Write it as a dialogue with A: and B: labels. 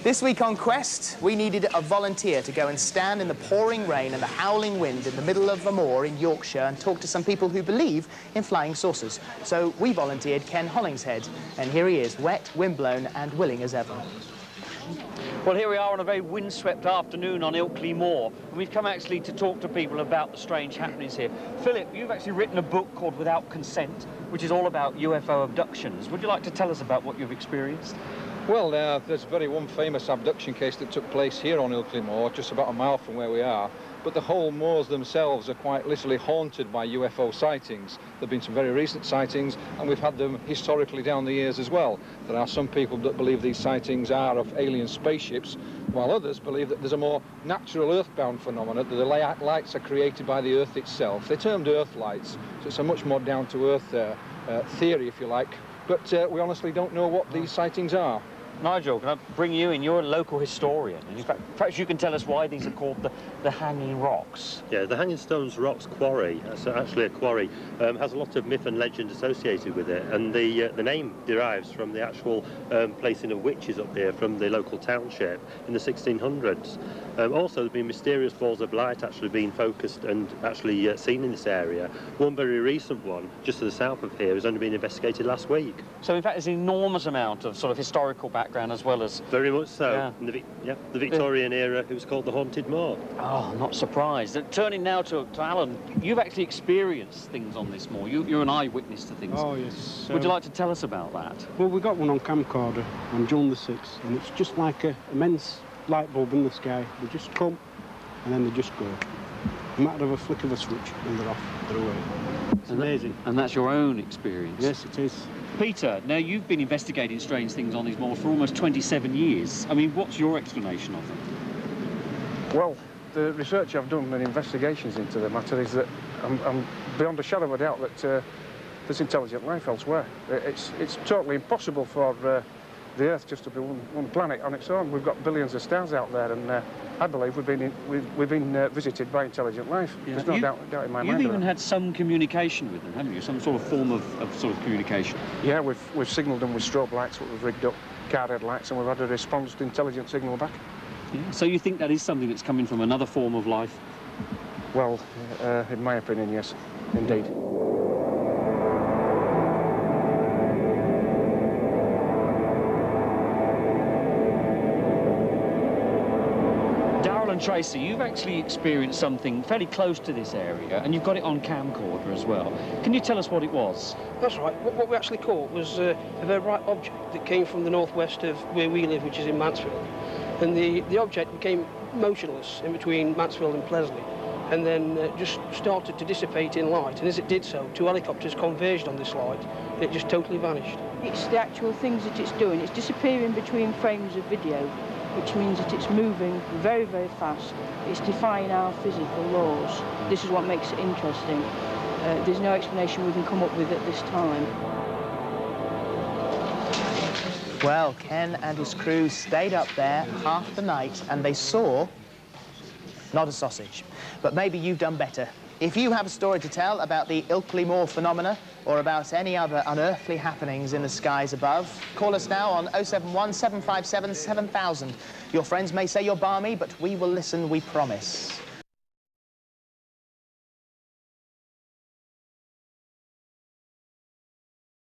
A: This week on Quest, we needed a volunteer to go and stand in the pouring rain and the howling wind in the middle of a moor in Yorkshire and talk to some people who believe in flying saucers. So we volunteered Ken Hollingshead, and here he is, wet, windblown and willing as ever.
B: Well, here we are on a very windswept afternoon on Ilkley Moor, and we've come actually to talk to people about the strange happenings here. Philip, you've actually written a book called Without Consent, which is all about UFO abductions. Would you like to tell us about what you've experienced?
C: Well, there's one famous abduction case that took place here on Ilkley Moor, just about a mile from where we are. But the whole moors themselves are quite literally haunted by UFO sightings. There have been some very recent sightings, and we've had them historically down the years as well. There are some people that believe these sightings are of alien spaceships, while others believe that there's a more natural earthbound phenomenon, that the lights are created by the Earth itself. They're termed Earth lights, so it's a much more down-to-earth theory, if you like. But we honestly don't know what these sightings are.
B: Nigel, can I bring you in? You're a local historian, and in fact, perhaps you can tell us why these are called the Hanging Rocks.
D: Yeah, the Hanging Stones Rocks Quarry, that's actually a quarry, has a lot of myth and legend associated with it, and the name derives from the actual placing of witches up here from the local township in the 1600s. Also, there have been mysterious balls of light actually being focused and actually seen in this area. One very recent one, just to the south of here, has only been investigated last week.
B: So, in fact, there's an enormous amount of sort of historical background as well as...
D: Very much so.
B: Yeah.
D: In the Victorian era, it was called the Haunted Moor.
B: Oh, not surprised. Turning now to Alan, you've actually experienced things on this moor. You're an eyewitness to things.
E: Oh, yes.
B: Would you like to tell us about that?
E: Well, we got one on camcorder on June the 6th, and it's just like a immense light bulb in the sky. They just come, and then they just go. A matter of a flick of a switch, and they're off, they're away. It's amazing.
B: And that's your own experience?
E: Yes, it is.
B: Peter, now you've been investigating strange things on these moors for almost 27 years. I mean, what's your explanation of them?
F: Well, the research I've done and investigations into the matter is that I'm beyond a shadow of a doubt that there's intelligent life elsewhere. It's totally impossible for the Earth just to be one planet on its own. We've got billions of stars out there, and I believe we've been visited by intelligent life. Yeah. There's no doubt in my mind.
B: You've even had some communication with them, haven't you? Some sort of form of sort of communication.
F: Yeah, we've signalled them with strobe lights, what we've rigged up, car headlights, and we've had a response to intelligent signal back.
B: Yeah. So you think that is something that's coming from another form of life?
F: Well, in my opinion, yes, indeed.
B: Tracy, you've actually experienced something fairly close to this area, and you've got it on camcorder as well. Can you tell us what it was?
G: That's right. What we actually caught was a very bright object that came from the northwest of where we live, which is in Mansfield. And the object became motionless in between Mansfield and Plesley, and then just started to dissipate in light. And as it did so, two helicopters converged on this light, and it just totally vanished.
H: It's the actual things that it's doing. It's disappearing between frames of video, which means that it's moving very, very fast. It's defying our physical laws. This is what makes it interesting. There's no explanation we can come up with at this time.
A: Well, Ken and his crew stayed up there half the night, and they saw not a sausage. But maybe you've done better. If you have a story to tell about the Ilkley Moor phenomena or about any other unearthly happenings in the skies above, call us now on 071 757 7000. Your friends may say you're balmy, but we will listen, we promise.